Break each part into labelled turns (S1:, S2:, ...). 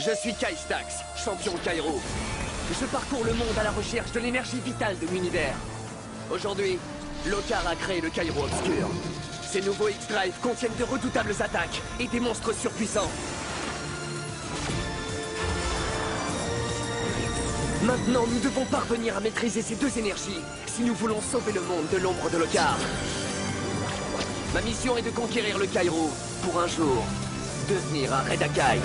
S1: Je suis Kai Stax, champion Kairo. Je parcours le monde à la recherche de l'énergie vitale de l'univers. Aujourd'hui, Lokar a créé le Kairo Obscur. Ces nouveaux X-Drive contiennent de redoutables attaques et des monstres surpuissants. Maintenant, nous devons parvenir à maîtriser ces deux énergies si nous voulons sauver le monde de l'ombre de Lokar. Ma mission est de conquérir le Kairo pour un jour devenir un Redakai.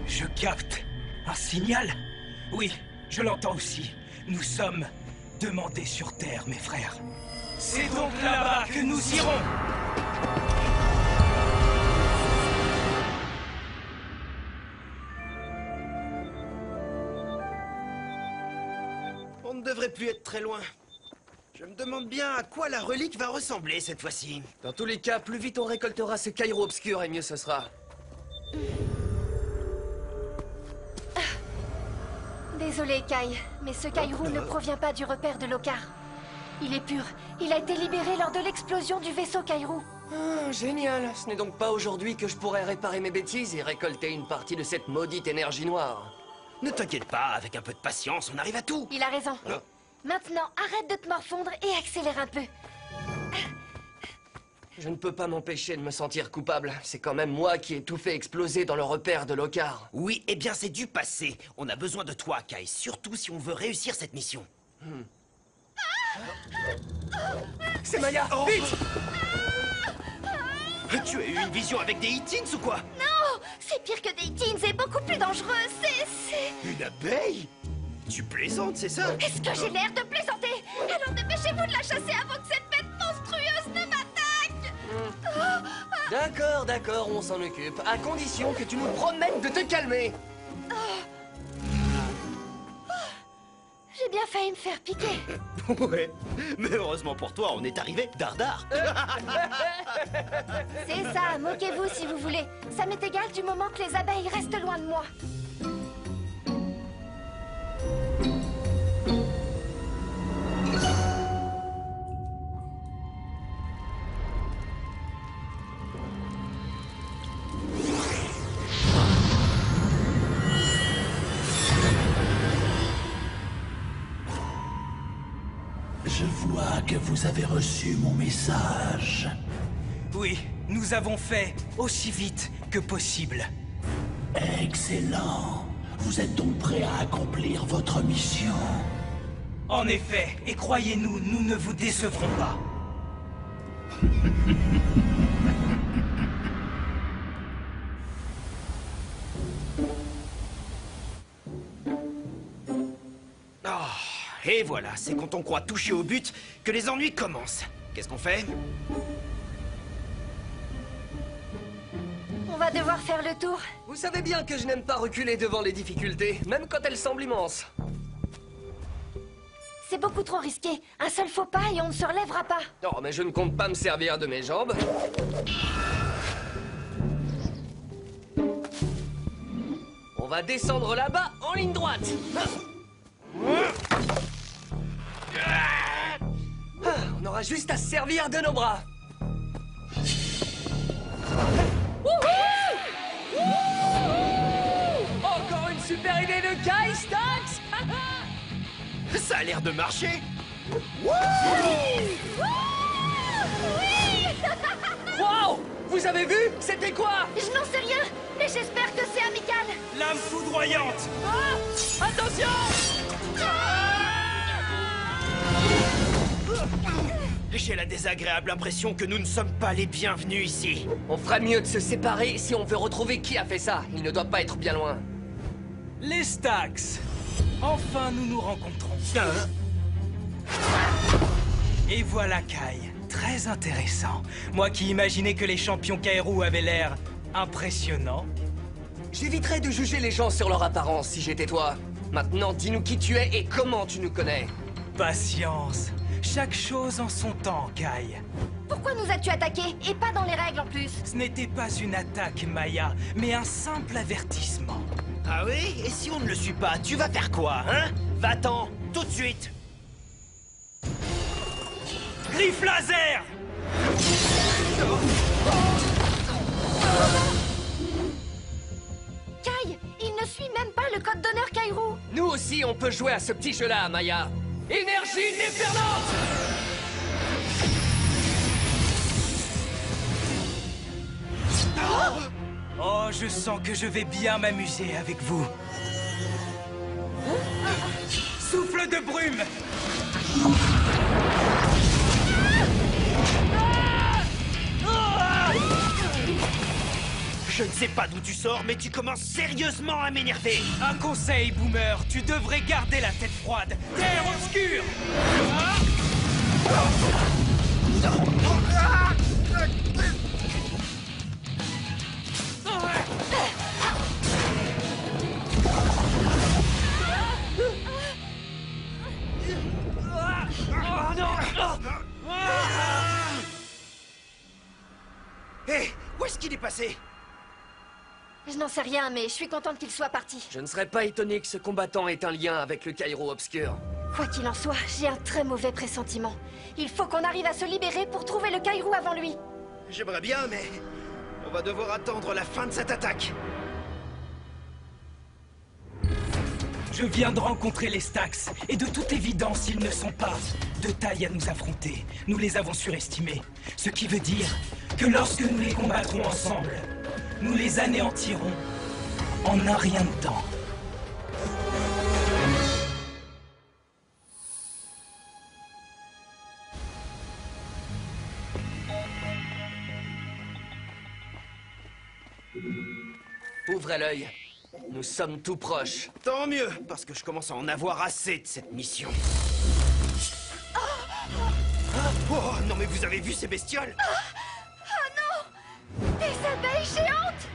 S2: Je capte un signal? Oui, je l'entends aussi. Nous sommes demandés sur Terre, mes frères. C'est donc là-bas que nous irons!
S3: On ne devrait plus être très loin. Je me demande bien à quoi la relique va ressembler cette fois-ci.
S1: Dans tous les cas, plus vite on récoltera ce Kairo obscur et mieux ce sera.
S4: Désolé, Kai, mais ce Kairo ne provient pas du repère de Lokar. Il est pur. Il a été libéré lors de l'explosion du vaisseau Kairo.
S1: Ah, génial. Ce n'est donc pas aujourd'hui que je pourrais réparer mes bêtises et récolter une partie de cette maudite énergie noire.
S3: Ne t'inquiète pas, avec un peu de patience, on arrive à tout.
S4: Il a raison. Maintenant, arrête de te morfondre et accélère un peu.
S1: Je ne peux pas m'empêcher de me sentir coupable. C'est quand même moi qui ai tout fait exploser dans le repère de Lokar.
S3: Oui, eh bien c'est du passé. On a besoin de toi, Kai, surtout si on veut réussir cette mission.
S1: C'est Maya, vite!
S3: Tu as eu une vision avec des Hitins ou quoi?
S4: Non, c'est pire que des teens et beaucoup plus dangereux. C'est...
S3: Une abeille? Tu plaisantes, c'est ça?
S4: Est-ce que j'ai l'air de plaisanter? Alors dépêchez-vous de la chasser avant que cette bête monstrueuse ne m'attaque!
S1: D'accord, d'accord, on s'en occupe. À condition que tu nous promettes de te calmer.
S4: J'ai bien failli me faire piquer.
S3: Ouais, mais heureusement pour toi, on est arrivé dardard.
S4: C'est ça, moquez-vous si vous voulez. Ça m'est égal du moment que les abeilles restent loin de moi.
S5: Je vois que vous avez reçu mon message.
S2: Oui, nous avons fait aussi vite que possible.
S5: Excellent. Vous êtes donc prêt à accomplir votre mission.
S2: En effet, et croyez-nous, nous ne vous décevrons pas.
S3: Et voilà, c'est quand on croit toucher au but que les ennuis commencent. Qu'est-ce qu'on fait?
S4: On va devoir faire le tour.
S1: Vous savez bien que je n'aime pas reculer devant les difficultés, même quand elles semblent immenses.
S4: C'est beaucoup trop risqué. Un seul faux pas et on ne se relèvera pas.
S1: Non, mais je ne compte pas me servir de mes jambes. On va descendre là-bas en ligne droite. On aura juste à se servir de nos bras. Encore une super idée de Kai Stax.
S3: Ça a l'air de marcher.
S1: Wow! Vous avez vu? C'était quoi?
S4: Je n'en sais rien, mais j'espère que c'est amical.
S2: Lame foudroyante!
S1: Ah! Attention!
S3: J'ai la désagréable impression que nous ne sommes pas les bienvenus ici.
S1: On ferait mieux de se séparer si on veut retrouver qui a fait ça. Il ne doit pas être bien loin.
S2: Les Stax. Enfin, nous nous rencontrons. Et voilà Kai. Très intéressant. Moi qui imaginais que les champions Kairo avaient l'air impressionnants.
S1: J'éviterais de juger les gens sur leur apparence si j'étais toi. Maintenant, dis-nous qui tu es et comment tu nous connais.
S2: Patience. Chaque chose en son temps, Kai.
S4: Pourquoi nous as-tu attaqués? Et pas dans les règles en plus.
S2: Ce n'était pas une attaque, Maya, mais un simple avertissement.
S3: Ah oui? Et si on ne le suit pas, tu vas faire quoi, hein? Va-t'en, tout de suite!
S2: Griffe laser!
S4: Kai, il ne suit même pas le code d'honneur Kairo.
S1: Nous aussi, on peut jouer à ce petit jeu-là, Maya. Énergie déferlante!
S2: Oh, je sens que je vais bien m'amuser avec vous. Souffle de brume!
S3: Je ne sais pas d'où tu sors, mais tu commences sérieusement à m'énerver!
S2: Un conseil, Boomer, tu devrais garder la tête froide. Terre obscure!
S3: Hé, où est-ce qu'il est passé?
S4: Je n'en sais rien, mais je suis contente qu'il soit parti.
S1: Je ne serais pas étonné que ce combattant ait un lien avec le Kairo obscur.
S4: Quoi qu'il en soit, j'ai un très mauvais pressentiment. Il faut qu'on arrive à se libérer pour trouver le Kairo avant lui.
S3: J'aimerais bien, mais on va devoir attendre la fin de cette attaque.
S2: Je viens de rencontrer les Stax, et de toute évidence, ils ne sont pas de taille à nous affronter. Nous les avons surestimés. Ce qui veut dire que lorsque nous les combattrons ensemble, nous les anéantirons en un rien de temps.
S1: Ouvrez l'œil. Nous sommes tout proches.
S3: Tant mieux, parce que je commence à en avoir assez de cette mission. Oh non, mais vous avez vu ces bestioles?
S4: Des abeilles géantes!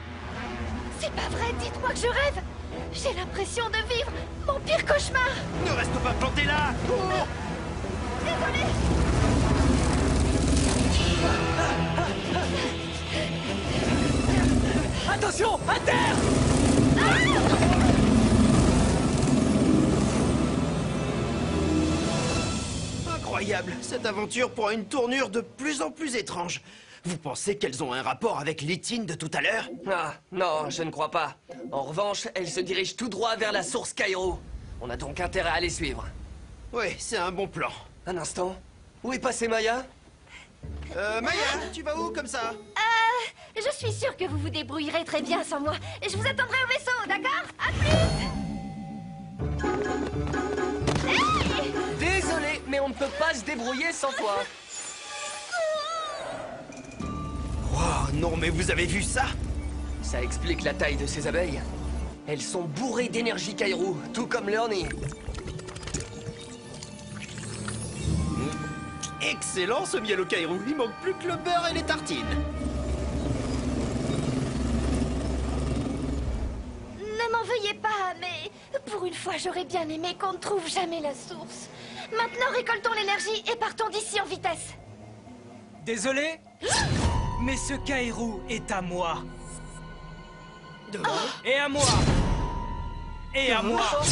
S4: C'est pas vrai, dites-moi que je rêve! J'ai l'impression de vivre mon pire cauchemar!
S3: Ne reste pas planté là! Oh
S4: Désolée!
S1: Attention, à terre!
S3: Incroyable, cette aventure prend une tournure de plus en plus étrange. Vous pensez qu'elles ont un rapport avec l'Étine de tout à l'heure?
S1: Ah, non, je ne crois pas. En revanche, elle se dirige tout droit vers la source Kairo. On a donc intérêt à les suivre.
S3: Oui, c'est un bon plan.
S1: Un instant. Où est passée Maya?
S3: Maya, tu vas où comme ça?
S4: Je suis sûre que vous vous débrouillerez très bien sans moi. Je vous attendrai au vaisseau, d'accord? À plus! Hey!
S1: Désolé, mais on ne peut pas se débrouiller sans toi.
S3: Oh non, mais vous avez vu ça?
S1: Ça explique la taille de ces abeilles. Elles sont bourrées d'énergie Kairo, tout comme leur nid.
S3: Excellent ce miel au Kairo, il manque plus que le beurre et les tartines.
S4: Ne m'en veuillez pas, mais pour une fois, j'aurais bien aimé qu'on ne trouve jamais la source. Maintenant, récoltons l'énergie et partons d'ici en vitesse.
S2: Désolé, mais ce Kairo est à moi. Et à moi. Et à moi.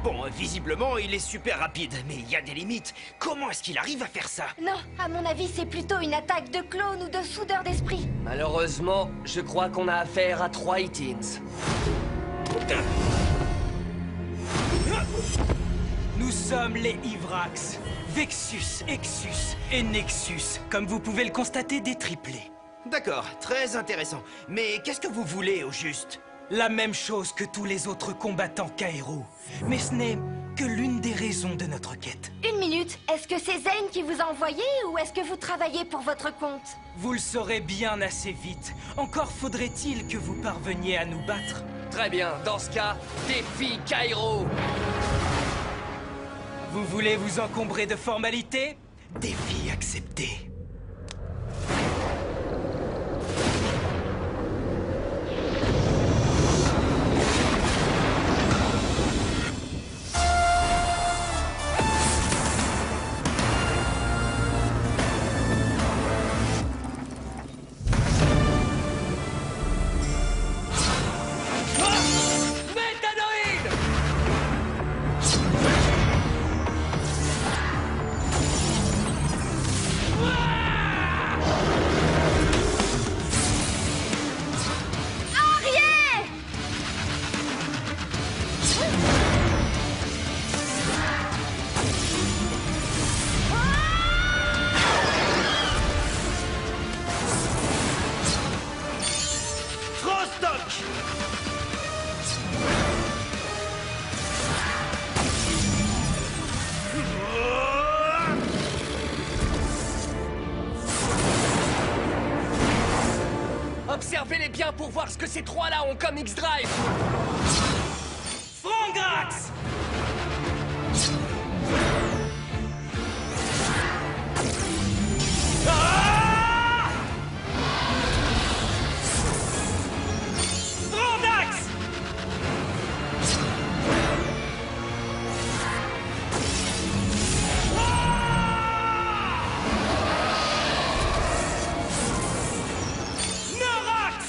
S3: Bon, visiblement, il est super rapide, mais il y a des limites. Comment est-ce qu'il arrive à faire ça?
S4: Non, à mon avis, c'est plutôt une attaque de clones ou de soudeurs d'esprit.
S1: Malheureusement, je crois qu'on a affaire à 3 Itins.
S2: Nous sommes les Ivrax. Vexus, Exus et Nexus. Comme vous pouvez le constater, des triplés.
S3: D'accord, très intéressant. Mais qu'est-ce que vous voulez au juste?
S2: La même chose que tous les autres combattants Kairo. Mais ce n'est que l'une des raisons de notre quête.
S4: Une minute, est-ce que c'est Zane qui vous a envoyé ou est-ce que vous travaillez pour votre compte?
S2: Vous le saurez bien assez vite. Encore faudrait-il que vous parveniez à nous battre.
S1: Très bien, dans ce cas, défi Kairo.
S2: Vous voulez vous encombrer de formalités? Défi accepté.
S1: Métanoïde!
S4: Arié!
S3: Frostock!
S1: Observez-les bien pour voir ce que ces trois-là ont comme X-Drive.
S2: Frangrax! Ah! Frandax! Norax!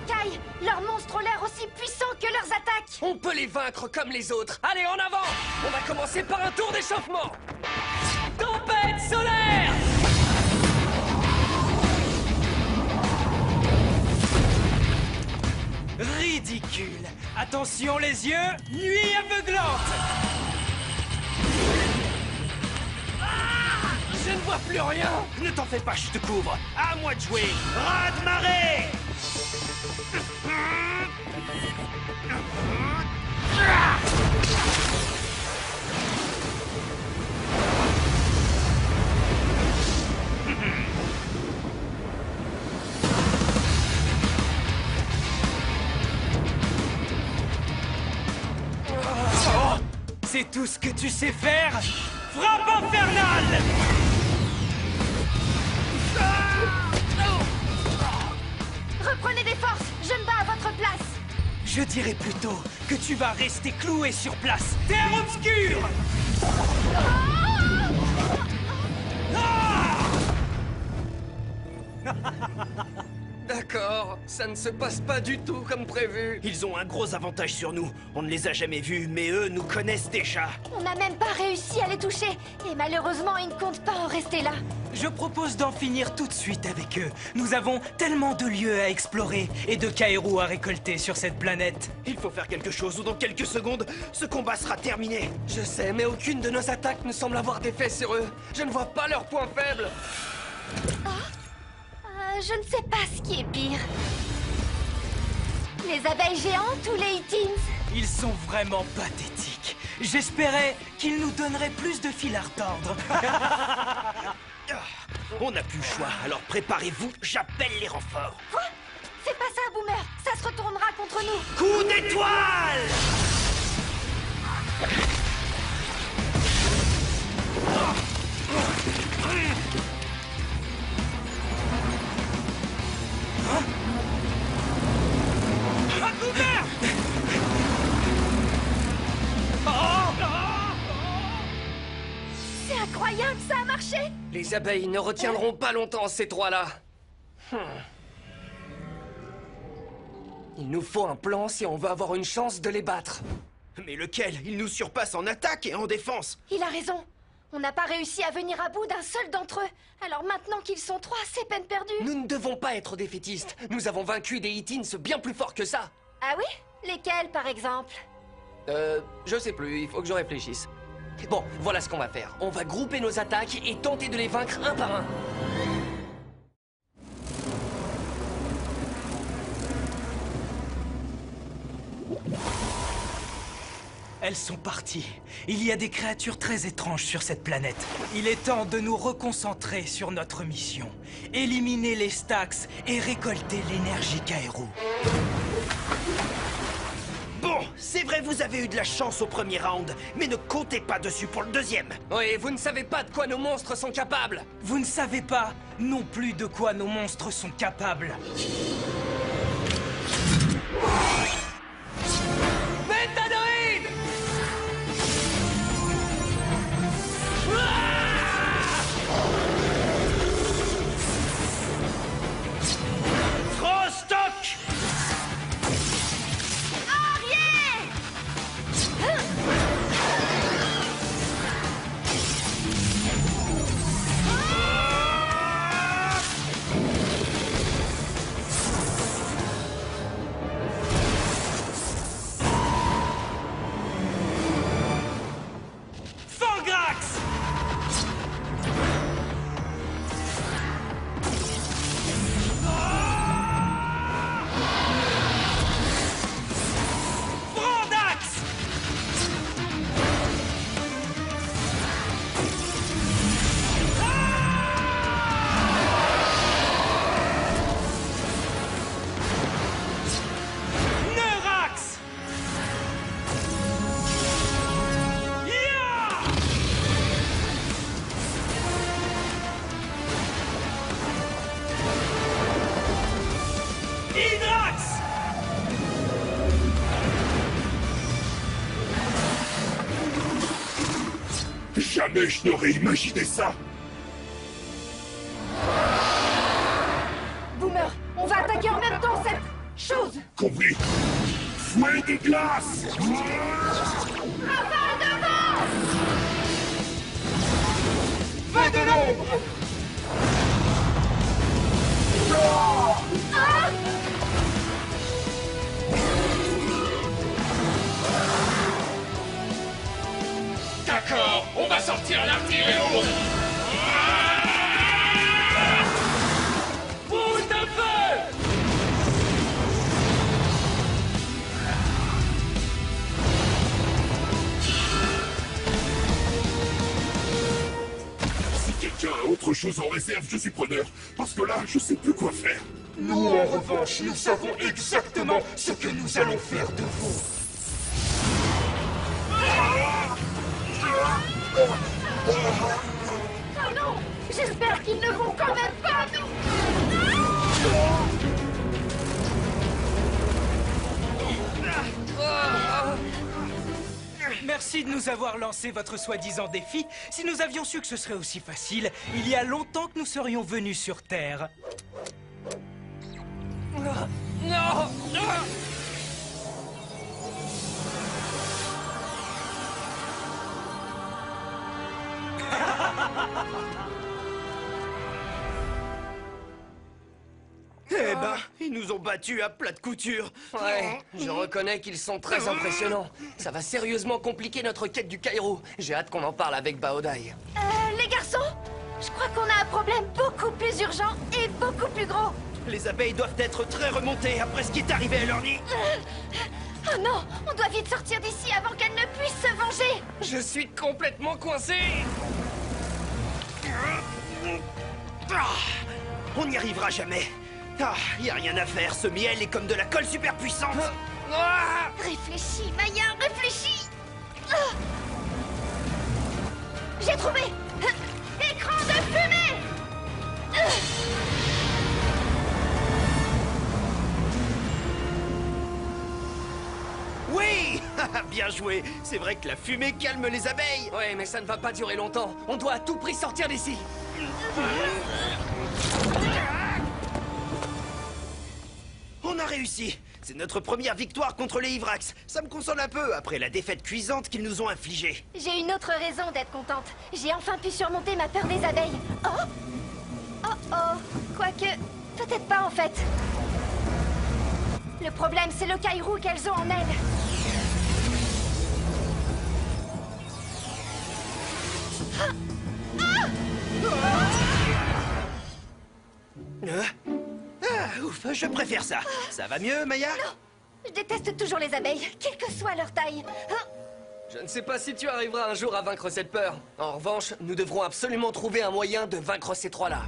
S4: Kai, leurs monstres ont l'air aussi puissants que leurs attaques!
S1: On peut les vaincre comme les autres. Allez, en avant! On va commencer par un tour d'échauffement. Tempête solaire!
S2: Ridicule! Attention les yeux, nuit aveuglante!
S1: Je ne vois plus rien.
S3: Ne t'en fais pas, je te couvre. À moi de jouer. Raz de marée!
S2: C'est tout ce que tu sais faire? Frappe infernale!
S4: Reprenez des forces, je me bats à votre place!
S2: Je dirais plutôt que tu vas rester cloué sur place. Terre obscure!
S1: D'accord, ça ne se passe pas du tout comme prévu.
S3: Ils ont un gros avantage sur nous. On ne les a jamais vus, mais eux nous connaissent déjà.
S4: On n'a même pas réussi à les toucher, et malheureusement, ils ne comptent pas en rester là.
S2: Je propose d'en finir tout de suite avec eux. Nous avons tellement de lieux à explorer et de Kairo à récolter sur cette planète.
S3: Il faut faire quelque chose ou dans quelques secondes, ce combat sera terminé.
S1: Je sais, mais aucune de nos attaques ne semble avoir d'effet sur eux. Je ne vois pas leurs points faibles.
S4: Je ne sais pas ce qui est pire. Les abeilles géantes ou les Hitins?
S2: Ils sont vraiment pathétiques. J'espérais qu'ils nous donneraient plus de fil à retordre.
S3: On n'a plus le choix, alors préparez-vous, j'appelle les renforts.
S4: Quoi? C'est pas ça, Boomer! Ça se retournera contre nous!
S3: Coup d'étoile!
S4: C'est incroyable, ça a marché!
S1: Les abeilles ne retiendront pas longtemps ces trois-là. Il nous faut un plan si on veut avoir une chance de les battre.
S3: Mais lequel? Ils nous surpassent en attaque et en défense.
S4: Il a raison. On n'a pas réussi à venir à bout d'un seul d'entre eux. Alors maintenant qu'ils sont trois, c'est peine perdue.
S1: Nous ne devons pas être défaitistes. Nous avons vaincu des Hitins bien plus forts que ça.
S4: Ah oui? Lesquels, par exemple?
S1: Je sais plus, il faut que je réfléchisse. Bon, voilà ce qu'on va faire. On va grouper nos attaques et tenter de les vaincre un par un.
S2: Elles sont parties. Il y a des créatures très étranges sur cette planète. Il est temps de nous reconcentrer sur notre mission. Éliminer les Stax et récolter l'énergie Kairo.
S3: Bon, c'est vrai, vous avez eu de la chance au premier round, mais ne comptez pas dessus pour le deuxième.
S1: Oui, vous ne savez pas de quoi nos monstres sont capables.
S2: Vous ne savez pas non plus de quoi nos monstres sont capables.
S1: Métanoïde!
S3: Frostock!
S2: Fangrax! Brandax! Neurax! Ya! Hydrax!
S5: Jamais je n'aurais imaginé ça.
S4: Boomer, on va attaquer en même temps cette chose.
S5: Compris. Fouet de glace.
S4: Feu de l'ombre.
S5: D'accord, on va sortir l'artillerie lourde.
S1: Boule de feu!
S5: Si quelqu'un a autre chose en réserve, je suis preneur. Parce que là, je sais plus quoi faire.
S2: Nous, en revanche, nous savons exactement ce que nous allons faire de vous.
S4: Oh non! J'espère qu'ils ne vont quand même pas nous...
S2: Merci de nous avoir lancé votre soi-disant défi. Si nous avions su que ce serait aussi facile, il y a longtemps que nous serions venus sur Terre.
S1: Non!
S3: Eh ben, ils nous ont battus à plat de couture.
S1: Ouais, je reconnais qu'ils sont très impressionnants. Ça va sérieusement compliquer notre quête du Kairo. J'ai hâte qu'on en parle avec Baodai.
S4: Les garçons, je crois qu'on a un problème beaucoup plus urgent et beaucoup plus gros.
S3: Les abeilles doivent être très remontées après ce qui est arrivé à leur nid.
S4: Oh non, on doit vite sortir d'ici avant qu'elles ne puissent se venger.
S1: Je suis complètement coincé!
S3: On n'y arrivera jamais. Y a rien à faire, ce miel est comme de la colle super puissante.
S4: Réfléchis, Maya, réfléchis. J'ai trouvé. Écran de fumée.
S3: Oui. Bien joué. C'est vrai que la fumée calme les abeilles.
S1: Ouais, mais ça ne va pas durer longtemps. On doit à tout prix sortir d'ici.
S3: On a réussi. C'est notre première victoire contre les Ivrax. Ça me console un peu après la défaite cuisante qu'ils nous ont infligée.
S4: J'ai une autre raison d'être contente. J'ai enfin pu surmonter ma peur des abeilles. Oh. Oh oh. Quoique, peut-être pas en fait. Le problème, c'est le Kairo qu'elles ont en elles.
S3: Ouf, je préfère ça. Ça va mieux, Maya?
S4: Je déteste toujours les abeilles, quelle que soit leur taille. Hein?
S1: Je ne sais pas si tu arriveras un jour à vaincre cette peur. En revanche, nous devrons absolument trouver un moyen de vaincre ces trois-là.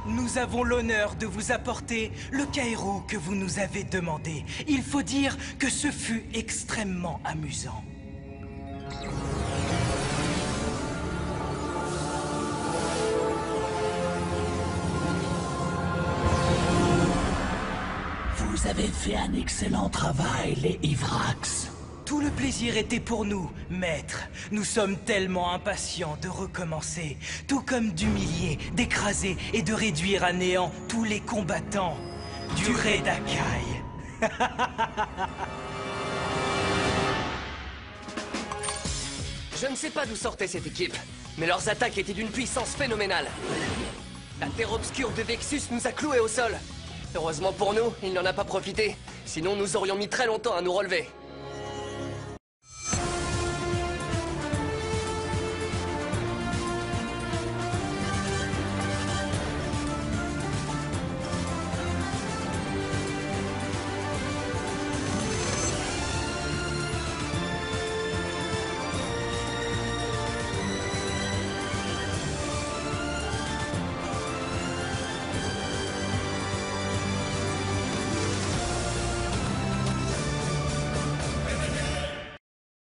S2: Nous avons l'honneur de vous apporter le Kairo que vous nous avez demandé. Il faut dire que ce fut extrêmement amusant.
S5: Vous avez fait un excellent travail, les Ivrax.
S2: Tout le plaisir était pour nous, maître. Nous sommes tellement impatients de recommencer, tout comme d'humilier, d'écraser et de réduire à néant tous les combattants du Raid Akai.
S1: Je ne sais pas d'où sortait cette équipe, mais leurs attaques étaient d'une puissance phénoménale. La terre obscure de Vexus nous a cloués au sol. Heureusement pour nous, il n'en a pas profité. Sinon, nous aurions mis très longtemps à nous relever.